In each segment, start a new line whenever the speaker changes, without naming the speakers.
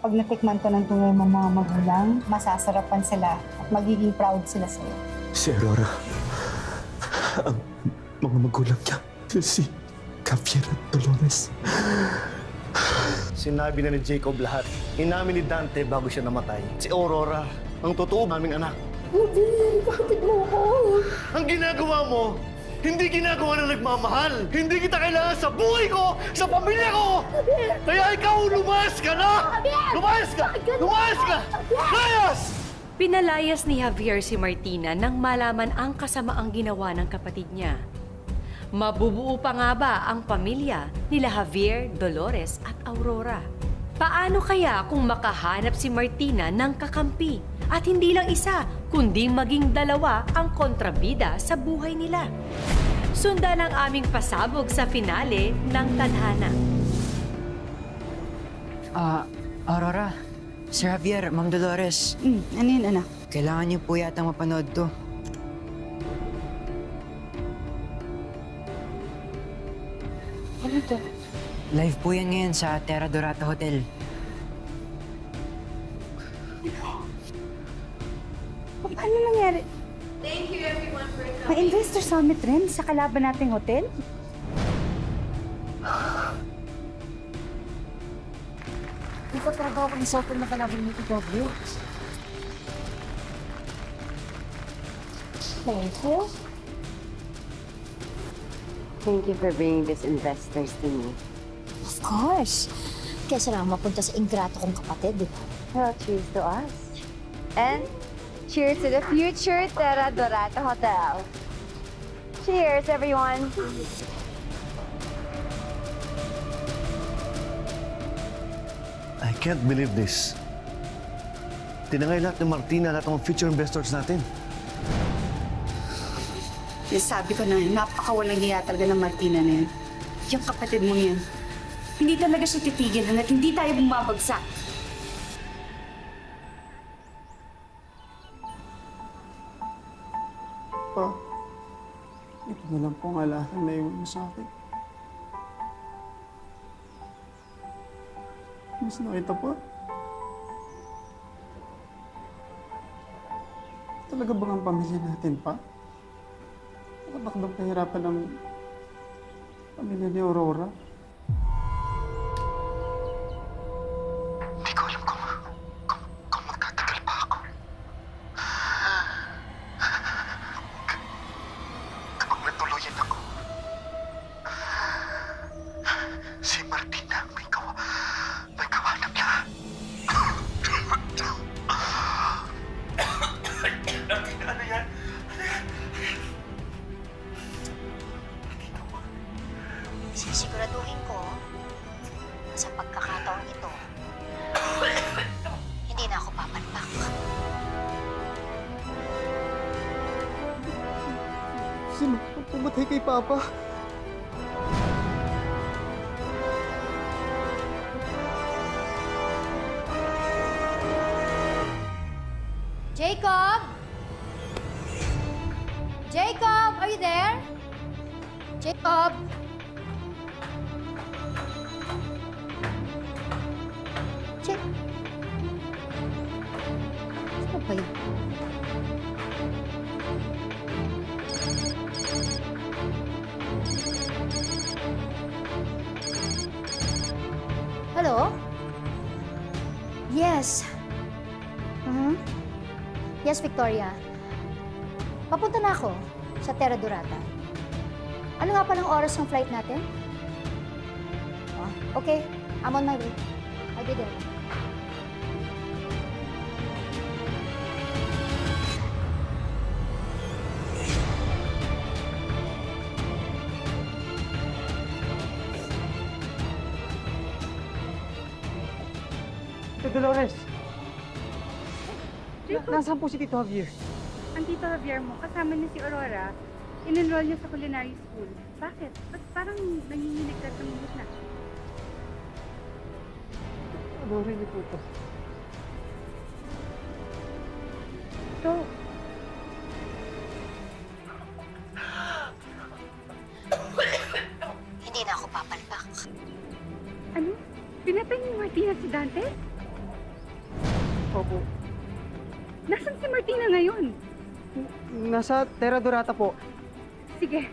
Kapag natikman to ng tunay ng mga magulang, masasarapan sila at magiging proud sila sa'yo.
Si Aurora, ang mga magulang niya, si Javier at Dolores.
Sinabi na ni Jacob lahat. Inamin ni Dante bago siya namatay. Si Aurora, ang totoo naming anak.
Hindi, bakit mo ko?
Ang ginagawa mo, hindi ginagawa na nagmamahal. Hindi kita kailangan sa buhay ko, sa pamilya ko. Kaya ikaw, lumayas ka na! Lumayas ka! Lumayas ka! Layas!
Pinalayas ni Javier si Martina nang malaman ang kasamaang ginawa ng kapatid niya. Mabubuo pa nga ba ang pamilya nila Javier, Dolores at Aurora? Paano kaya kung makahanap si Martina ng kakampi at hindi lang isa, kundi maging dalawa ang kontrabida sa buhay nila? Sundan ang aming pasabog sa finale ng Tadhana.
Aurora, Sir Javier, Ma'am Dolores,
Ano yun, anak?
kailangan niyo po yata mapanood to.
Ano to?
Live po yan ngayon sa Terra Dorata Hotel.
Paano nangyari? Thank you everyone for coming. May investor summit rin sa kalaban nating hotel?
Hindi ko talaga ako insulted na kalaban mo ito, W. Thank you.
Thank you for bringing these investors to me.
Of course. Kaya sila mapunta sa ingrato kong kapatid, di ba?
Well, cheers to us. And cheers to the future Terra Dorata Hotel. Cheers, everyone.
I can't believe this. Tinangay lahat ni Martina, lahat ng future investors natin.
Sabi ko na, napakawalang hiya talaga ng Martina na yan. Yung kapatid mo yan. Hindi talaga siya titigil hanggat hindi tayo bumabagsak.
Pa, ito na lang pong alahan na iwan mo sa akin. Mas nakita pa. Talaga bang ang pamilya natin pa? Nakabakdang pahirapan ng pamilya ni Aurora?
Hindi ko alam kung magtatagal pa ako. Kapag natuluyan ako, si Martina may kawanap niya. Ano yan?
Sisiguraduhin ko sa pagkakataon ito, hindi na ako papalpak.
Sino pumatay kay Papa?
Jacob! Jacob, are you there? Jacob! Saan ba yun? Hello? Yes. Yes, Victoria. Papunta na ako sa Terra Dorata. Ano nga palang oras ng flight natin? Okay, I'm on my way. I'll be there.
Dolores! Nasaan po si Tito Javier?
Ang Tito Javier mo, kasama niya si Aurora, in-enroll niya sa culinary school. Bakit? Ba't parang nanginginig ka sa mga na?
Ano rin niyo po ito?
Ito.
Hindi na ako papalpak.
Ano? Pinatay ni Martina si Dante? Opo. Nasaan si Martina ngayon?
Nasa Terra Dorata po.
Sige,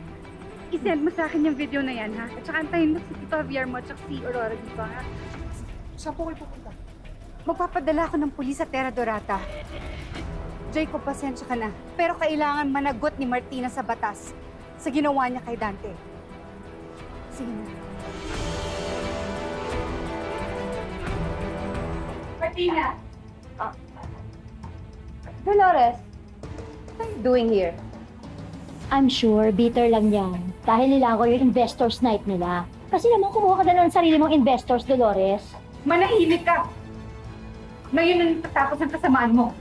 isend mo sa akin yung video na yan, ha? At saka antayin mo si Tito Javier mo at saka si Aurora dito, ha?
Saan po kayo pupunta?
Magpapadala ako ng pulis sa Terra Dorata. Jacob, pasensya ka na. Pero kailangan managot ni Martina sa batas sa ginawa niya kay Dante. Sige na. Martina!
Dolores, what are you doing here?
I'm sure, bitter lang yan. Dahil nilago yung investors night nila. Kasi naman kumuha ka na ng sarili mong investors, Dolores.
Manahimik ka! Ngayon ang tatapos ang kasamaan mo.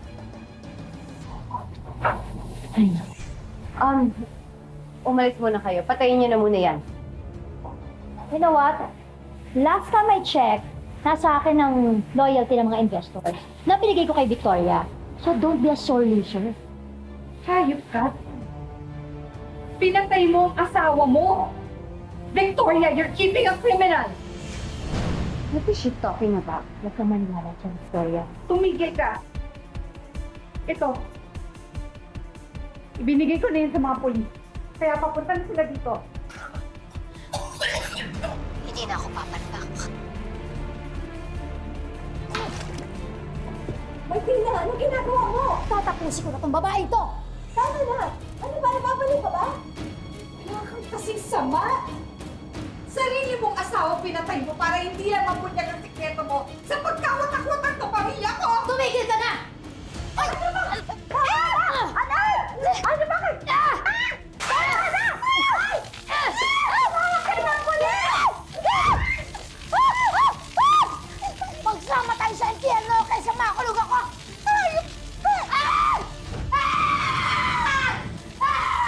Ay,
Umalis muna kayo. Patayin niyo na muna yan.
you know what? Last time I checked, nasa akin ang loyalty ng mga investors na binigay ko kay Victoria. So don't be a sore loser.
Hayop ka. Pinatay mo ang asawa mo. Victoria, you're keeping a criminal.
What is she talking about?
Huwag ka maniwala dyan, Victoria.
Tumigil ka. Ito. Ibinigay ko na yun sa mga polis. Kaya papunta na sila dito.
Hindi na ako papalpak.
Martina, ano ginagawa mo? Tatapusin ko na tong babae ito! Tama na! Ano ba, nababalik ka ba?
Wala kang kasing sama! Sarili mong asawa pinatay mo para hindi yan mabunyag ang sikreto mo sa pagkawatak-watak ng pamilya ko!
Tumigil ka na! Ay! Anak! Ano bakit? Anak! Ay! Tumawag ka ng pulis! Magsama tayo sa impyerno kaysa makulog ako! Ayop ka! Ah! Ah! Ah!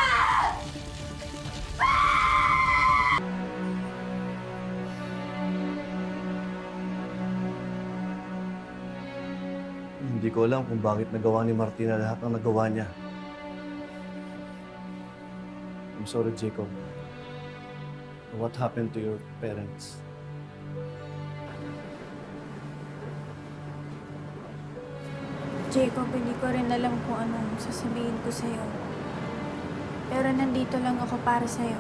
Hindi ko alam kung bakit nagawa ni Martina lahat ng nagawa niya. I'm sorry, Jacob. What happened to your parents?
Jacob, hindi ko rin alam kung anong sasabihin ko sa'yo. Pero nandito lang ako para sa'yo.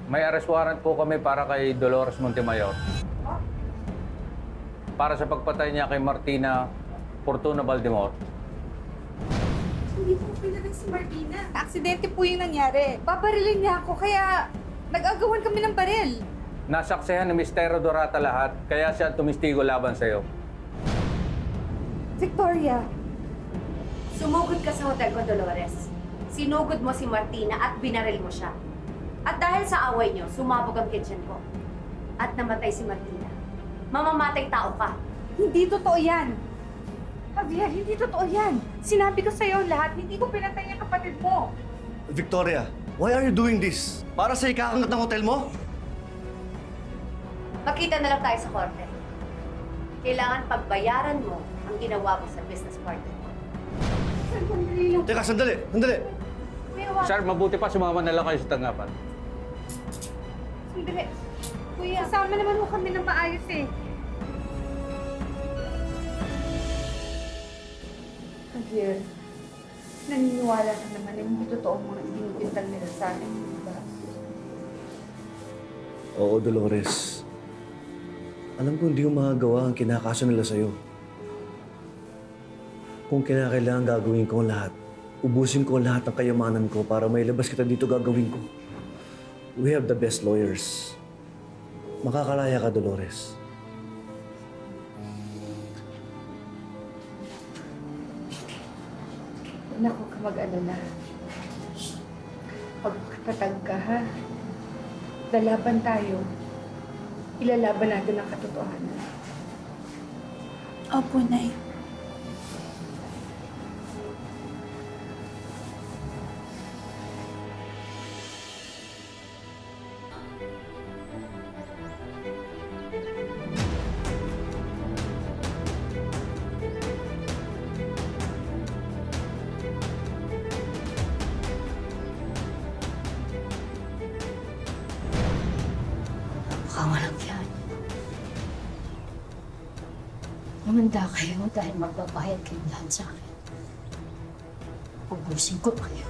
May arrest warrant po kami para kay Dolores Montemayor. Para sa pagpatay niya kay Martina Fortuna Baldemor.
Hindi po pinatay si Martina. Aksidente po yung nangyari. Babarilin niya ako kaya nag-agawan kami ng baril.
Nasaksihan ni Mr. Dorata lahat, kaya siya tumistigo laban sa'yo.
Victoria,
Sumugod ka sa hotel ko, Dolores. Sinugod mo si Martina at binaril mo siya. At dahil sa away niyo, sumabog ang kitchen ko. At namatay si Martina. Mamamatay tao ka.
hindi totoo yan. Javier, hindi totoo yan. Sinabi ko sa'yo ang lahat, hindi ko pinatay ang kapatid mo.
Victoria, why are you doing this? Para sa ikakangat ng hotel mo?
Magkita na lang tayo sa korte. Kailangan pagbayaran mo ang ginawa mo sa business partner mo.
Teka, sandali, sandali.
Kuya, wag.
Sir, mabuti pa sumama na lang kayo sa tanggapan.
Sandali. Kuya, kasama naman mo kami ng maayos eh. Javier, naniniwala ka naman na hindi totoo mga ibinibintang nila sa akin, di ba?
Oo, Dolores. Alam ko hindi mo magagawa ang kinakaso nila sa'yo. Kung kinakailangan gagawin ko ang lahat, ubusin ko ang lahat ng kayamanan ko para may labas kita dito gagawin ko. We have the best lawyers. Makakalaya ka, Dolores.
Naku ka mag-alala. Pagkatatag ka, ha? Lalaban tayo. Ilalaban natin ang katotohanan.
Opo, Nay.
Mukhang walang yan.
Humanda kayo dahil magbabayad kayo lahat sa akin. Ubusin ko kayo.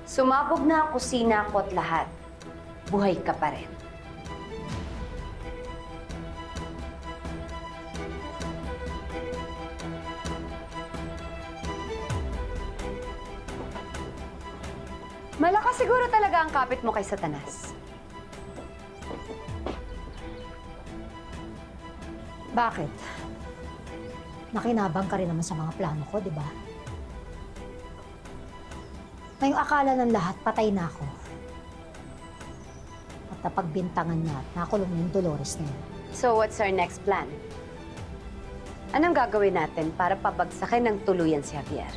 Sumabog na ang kusina ko at lahat. Buhay ka pa rin. Malakas siguro talaga ang kapit mo kay Satanas.
Bakit? Nakinabang ka rin naman sa mga plano ko, di ba? Ngayong akala ng lahat, patay na ako. At napagbintangan na at nakulong na yung Dolores na yun.
So what's our next plan? Anong gagawin natin para pabagsakin ng tuluyan si Javier?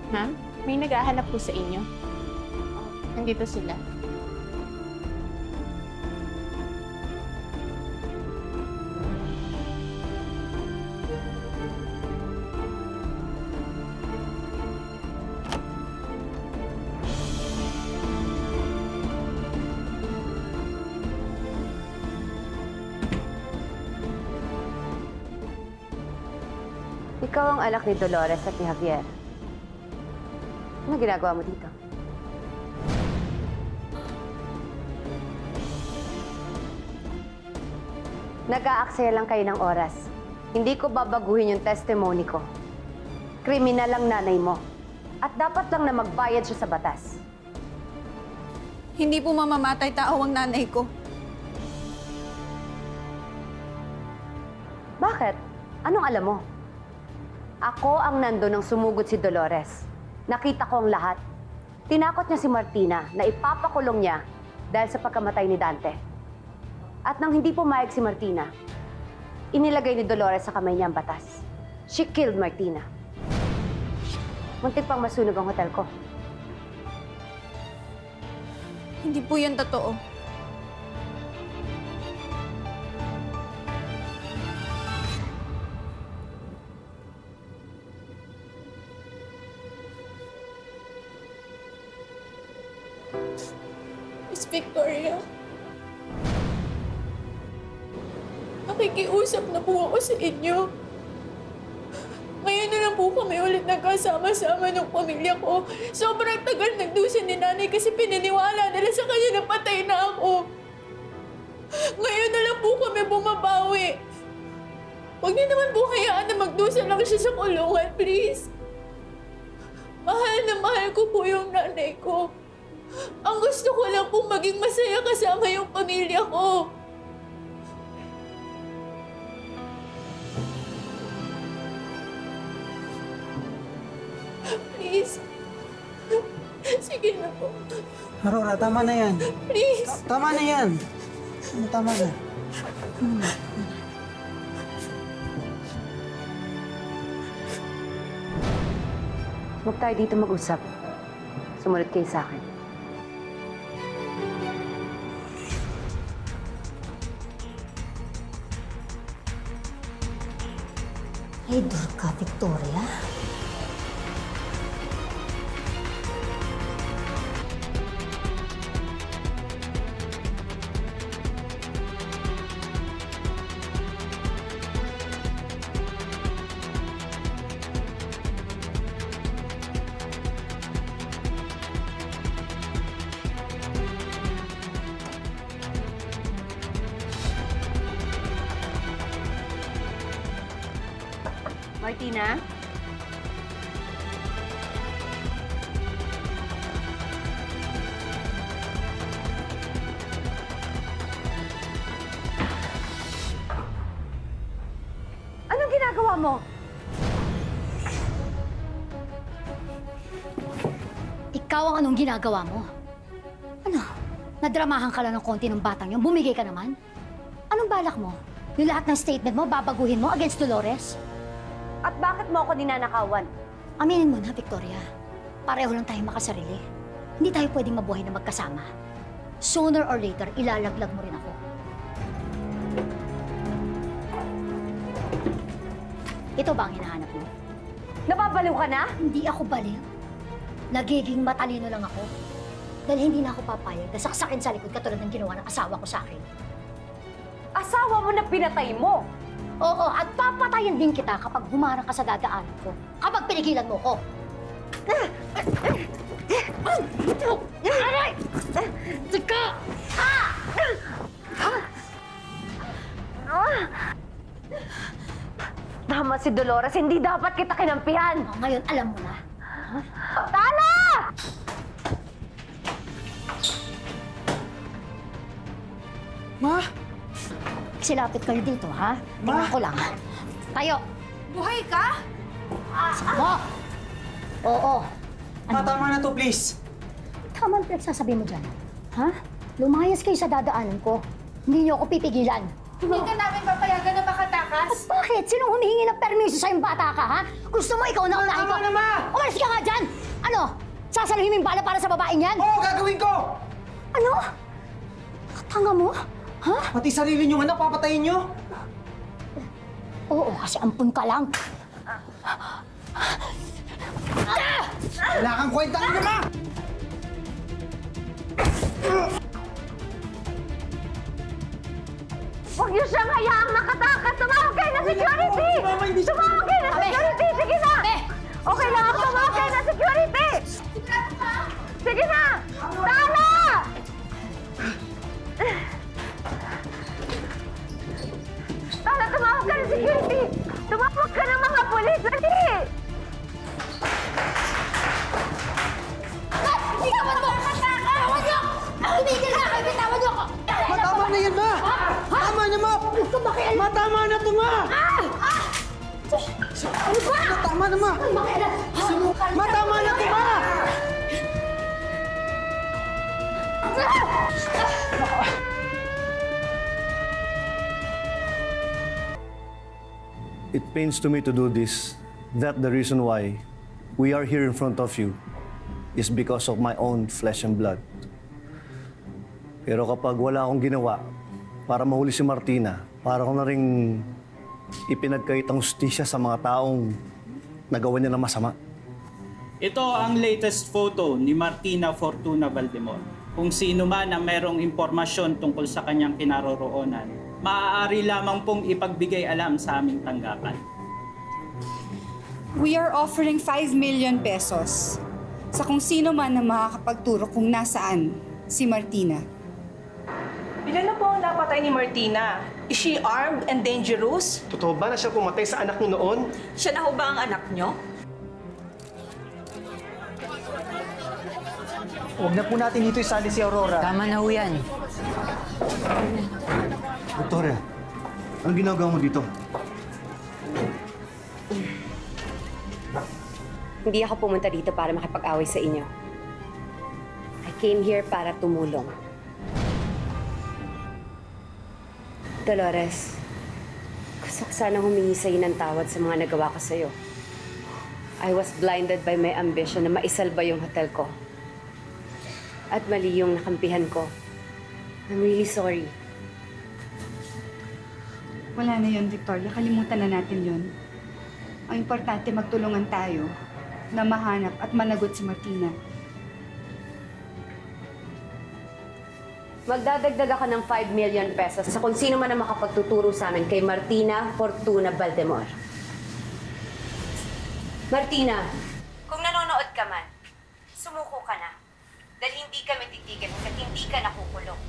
Ma'am, may naghahanap po sa inyo. Nandito sila.
Ikaw ang anak ni Dolores at ni Javier. Ano ginagawa mo dito? Nag-aaksaya lang kayo ng oras. Hindi ko babaguhin yung testimony ko. Kriminal ang nanay mo. At dapat lang na magbayad siya sa batas.
Hindi po mamamatay tao ang nanay ko.
Bakit? Anong alam mo? Ako ang nando nang sumugod si Dolores. Nakita ko ang lahat. Tinakot niya si Martina na ipapakulong niya dahil sa pagkamatay ni Dante. At nang hindi pumayag si Martina, inilagay ni Dolores sa kamay niya ang batas. She killed Martina. Muntik pang masunog ang hotel ko.
Hindi po yan totoo. Miss Victoria, nakikiusap na po ako sa inyo. Ngayon na lang po kami ulit nagkasama-sama ng pamilya ko. Sobrang tagal nagdusa ni nanay kasi pininiwala nila sa kanya na patay na ako. Ngayon na lang po kami bumabawi. Huwag niyo naman po hayaan na magdusa lang siya sa kulungan, please. Mahal na mahal ko po yung nanay ko. Ang gusto ko lang po maging masaya kasama yung pamilya ko. Please. Sige na po.
Aurora, tama na yan.
Please.
Tama na yan. Tama na.
Huwag tayo dito mag-usap. Sumunod kayo sa akin.
Idol ka, Victoria.
Martina? Anong ginagawa mo?
Ikaw ang anong ginagawa mo? Ano? Nadramahan ka lang ng konti ng batang yung bumigay ka naman? Anong balak mo? Yung lahat ng statement mo, babaguhin mo against Dolores?
At bakit mo ako ninanakawan?
Aminin mo na, Victoria. Pareho lang tayo makasarili. Hindi tayo pwedeng mabuhay na magkasama. Sooner or later, ilalaglag mo rin ako. Ito ba ang hinahanap mo?
Nababaliw ka na?
Hindi ako baliw. Nagiging matalino lang ako. Dahil hindi na ako papayag na saksakin sa likod katulad ng ginawa ng asawa ko sa akin.
Asawa mo na pinatay mo.
Oo, at papatayin din kita kapag humarang ka sa dadaanan ko. Kapag pinigilan mo ko. Aray! Tika!
Tama si Dolores, hindi dapat kita kinampihan.
Ngayon, alam mo na.
Tala!
Ma!
Silapit kayo dito, ha? Tingnan ko lang. Tayo!
Buhay ka?
Mo! Oo.
Ma, tama na to, please.
Tama ang pinagsasabi mo dyan. Ha? Lumayas kayo sa dadaanan ko. Hindi niyo ako pipigilan.
Hindi ka namin papayagan na makatakas?
At bakit? Sinong humihingi ng permiso sa'yong bata ka, ha? Gusto mo ikaw na unahin ko?
Tama na, Ma!
Umalis ka nga dyan! Ano? Sasaluhin mo yung bala para sa babaeng yan?
Oo, gagawin ko!
Ano? Tanga mo? Ha?
Pati sarili niyong anak, papatayin niyo?
Oo, kasi ampun ka lang.
Wala kang kwenta ka Ma!
Huwag niyo siyang hayaang makatakas! Tumawag kayo ng security!
Si Mama, hindi siya-
Tumawag kayo ng security! Sige na! Okay lang, tumawag kayo ng security! Sige na! Tama! Tala, tumawag ka ng security! Tumawag ka ng mga pulis! Dali!
Hindi ka man mo! Tawad niyo! Tumigil na kayo! Bitawan niyo ako!
Ma, tama na yan, Ma! Tama na, Ma!
Huwag ka makialam!
Ma, tama na to, Ma!
Ano ba?
Ma, tama na, Ma!
Makialam!
Ma, tama na to, Ma!
It pains to me to do this, that the reason why we are here in front of you is because of my own flesh and blood. Pero kapag wala akong ginawa para mahuli si Martina, para ko na rin ipinagkait ang hustisya sa mga taong nagawa niya ng masama.
Ito ang latest photo ni Martina Fortuna Valdemor. Kung sino man ang mayroong impormasyon tungkol sa kanyang kinaroroonan, maaari lamang pong ipagbigay alam sa aming tanggapan.
We are offering 5 million pesos sa kung sino man na makakapagturo kung nasaan si Martina.
Ilan na po ang napatay ni Martina? Is she armed and dangerous?
Totoo ba na siya pumatay sa anak niyo noon?
Siya na ho ba ang anak niyo?
Huwag na po natin dito isali si Aurora. Tama na ho yan.
Victoria, anong ginagawa mo dito?
Hindi ako pumunta dito para makipag-away sa inyo. I came here para tumulong. Dolores, gusto ko sana humingi sa'yo ng tawad sa mga nagawa ko sa'yo. I was blinded by my ambition na maisalba yung hotel ko. At mali yung nakampihan ko. I'm really sorry.
Wala na yun, Victoria. Kalimutan na natin yun. Ang importante, magtulungan tayo na mahanap at managot si Martina.
Magdadagdag ako ng 5 million pesos sa kung sino man ang makapagtuturo sa amin kay Martina Fortuna Valdemor. Martina, kung nanonood ka man, sumuko ka na. Dahil hindi kami titigil hanggat hindi ka nakukulong.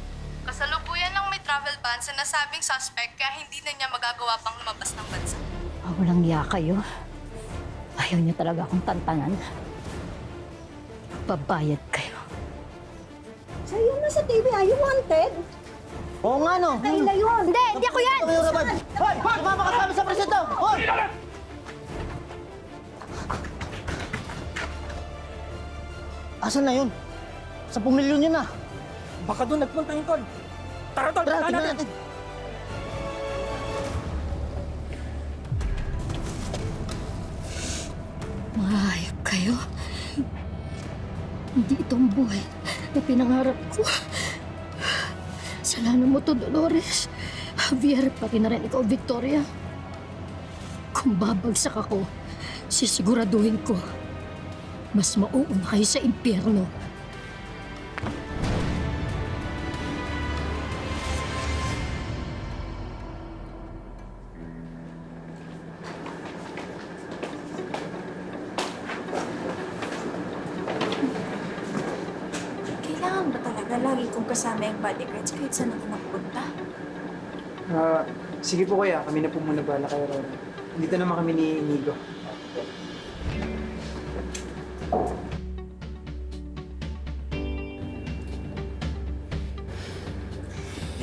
Kasalukuyan lang may travel ban sa nasabing suspect kaya hindi na niya magagawa pang lumabas ng bansa.
Walang iya kayo. Ayaw niyo talaga akong tantanan. Babayad kayo.
Sa'yo na sa TV, are you wanted?
Oo nga, no?
Kaila yun!
Hindi ako yan!
Hoy! Sumama ka sa amin sa presinto! Hoy! Asan na yun? 10 milyon yun na. Baka doon nagpunta yung tol. Tara, tol! Tara, tingnan natin.
Mahayop kayo. Hindi itong buhay na pinangarap ko. Kasalanan mo to, Dolores. Javier, pati na rin ikaw, Victoria. Kung babagsak ako, sisiguraduhin ko, mas mauuna kayo sa impyerno.
Kailangan ba talaga lagi kong kasama yung bodyguards kahit saan ako napunta?
Sige po kaya, kami na po muna bala kay Aurora. Dito naman kami ni Inigo.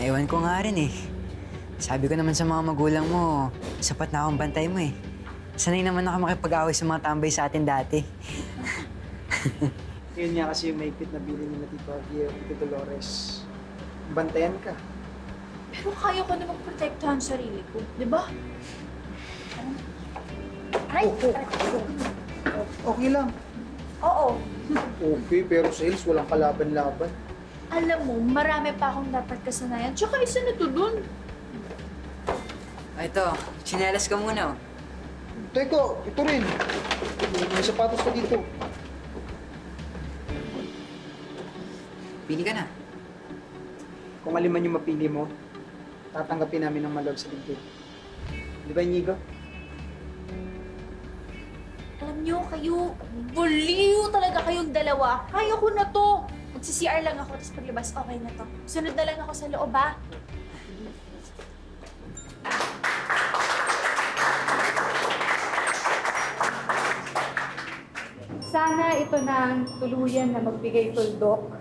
Naiwan ko nga rin eh. Sabi ko naman sa mga magulang mo, sapat na akong bantay mo eh. Sanay naman ako makipag-away sa mga tambay sa atin dati.
Yun nga kasi yung maigpit na bilin ni Tito Javier, Tito Dolores. Bantayan ka.
Pero kaya ko namang protektahan sarili ko, di ba?
Okay lang.
Oo.
Okay, pero sa Hills, walang kalaban-laban.
Alam mo, marami pa akong dapat kasanayan. Tsaka isa na to dun.
Ito, chinelas ka muna oh.
Teko, ito rin. May sapatos ka dito.
Pili ka na.
Kung alin man yung mapili mo, tatanggapin namin ng malog sa dibdib. Di ba, Inigo?
Alam niyo, kayo, buliw talaga kayong dalawa. Kaya ko na to. Magsi-CR lang ako, tapos paglabas, okay na to. Sunod na lang ako sa loob, ha?
Sana ito na ang tuluyan na magbigay tuldok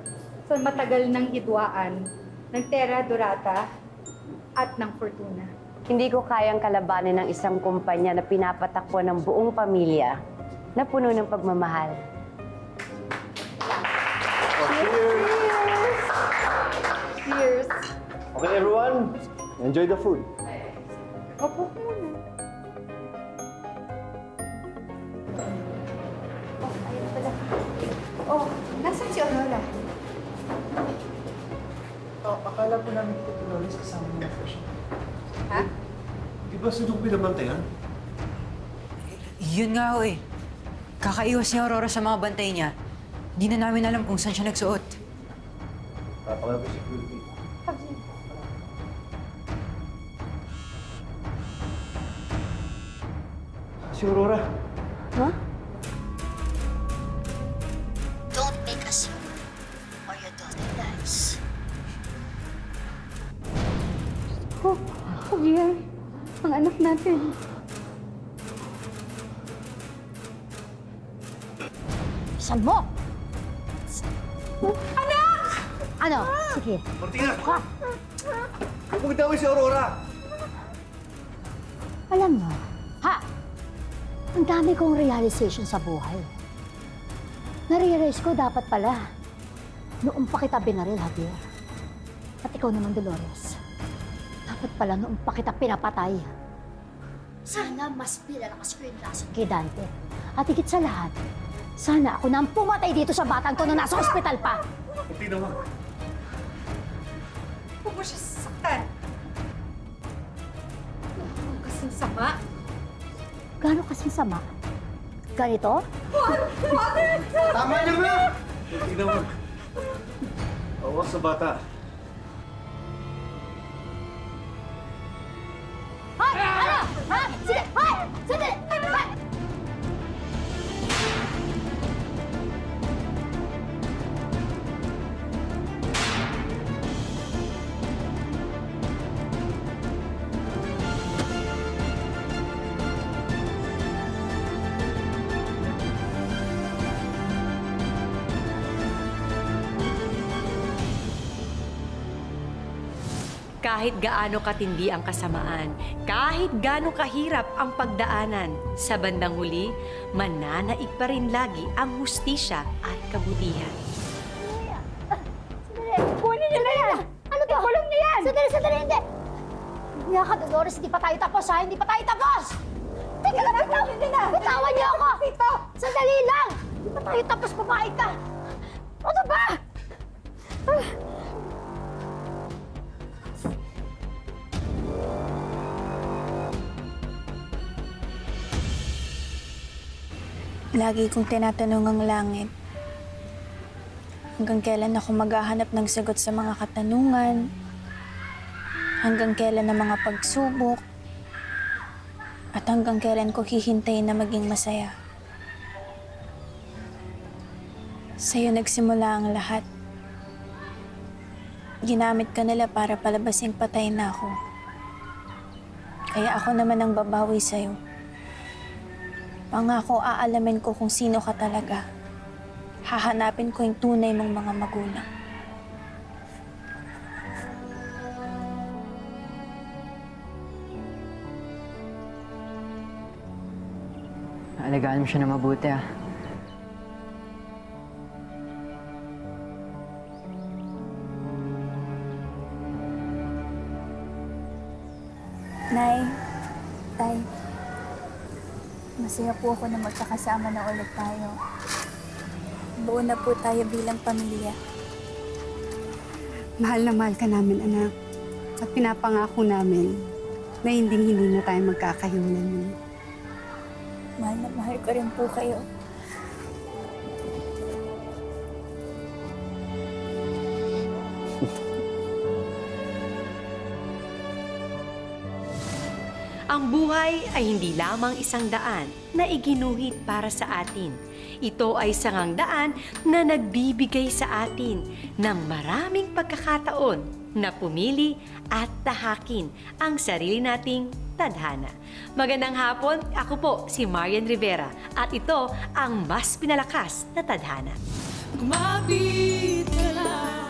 sa matagal ng hidwaan ng Terra Dorata at ng Fortuna.
Hindi ko kayang kalabanin ng isang kumpanya na pinapatakbo ng buong pamilya na puno ng pagmamahal.
Cheers!
Okay, everyone. Enjoy the food.
Opo muna. Oh, ayun pala. Oh, nasan si Aurora?
Akala po namin Tito Dolores kasama niya first.
Ha?
Di ba sino binabantayan?
Yun nga ho eh. Kakaiwas ni Aurora sa mga bantay niya. Hindi na namin alam kung saan siya nagsuot.
Papakalabi security. Si Aurora.
Don't make us or your daughter dies.
Oh, Javier. Ang anak natin.
Saan mo? Anak! Ano? Sige.
Martina! Huwag magdawin si Aurora!
Alam mo, ang dami kong realization sa buhay. Nare-realize ko dapat pala. Noong pa kita binaril, Javier. At ikaw naman, Dolores. Dapat pala noong pa kita pinapatay. Sana mas pinalakas ko yung lason kay Dante. At higit sa lahat, sana ako na ang pumatay dito sa batang to na nasa ospital pa.
Hindi naman.
Huwag mo siya sasaktan. Ang kasing sama.
Gano'n kasing sama? Ganito?
Tama niyo ba?
Hindi naman. Awas sa bata.
Hoy! Ano? Ha? Sige! Hoy! Sandali! Hoy!
Kahit gaano katindi ang kasamaan, kahit gaano kahirap ang pagdaanan, sa bandang huli, mananaig pa rin lagi ang hustisya at kabutihan.
Sandali! Kunin niyo na yan! Ano to? Kulong niyo yan! Sandali! Hindi! Nga ka, Dolores, hindi pa tayo tapos, ha? Hindi pa tayo tapos! Teka lang, bitawan niyo ako! Sandali lang! Hindi pa tayo tapos, babae ka! Ano ba?
Lagi kong tinatanong ang langit. Hanggang kailan ako maghahanap ng sagot sa mga katanungan? Hanggang kailan ang mga pagsubok? At hanggang kailan ko hihintayin na maging masaya? Sa'yo nagsimula ang lahat. Ginamit ka nila para palabasing patay na ako. Kaya ako naman ang babawi sa'yo. Pangako, aalamin ko kung sino ka talaga. Hahanapin ko yung tunay mong mga magulang.
Alagaan mo siya na mabuti, ah.
Nay, Tay, masaya po ako na magkakasama na ulit tayo. Buo na po tayo bilang pamilya.
Mahal na mahal ka namin, anak. At pinapangako namin na hindi na tayo magkakahiwalay.
Mahal na mahal ko rin po kayo.
Ang buhay ay hindi lamang isang daan na iginuhit para sa atin. Ito ay sangang daan na nagbibigay sa atin ng maraming pagkakataon na pumili at tahakin ang sarili nating tadhana. Magandang hapon, ako po si Marian Rivera at ito ang mas pinalakas na tadhana.
Kumapit ka lang.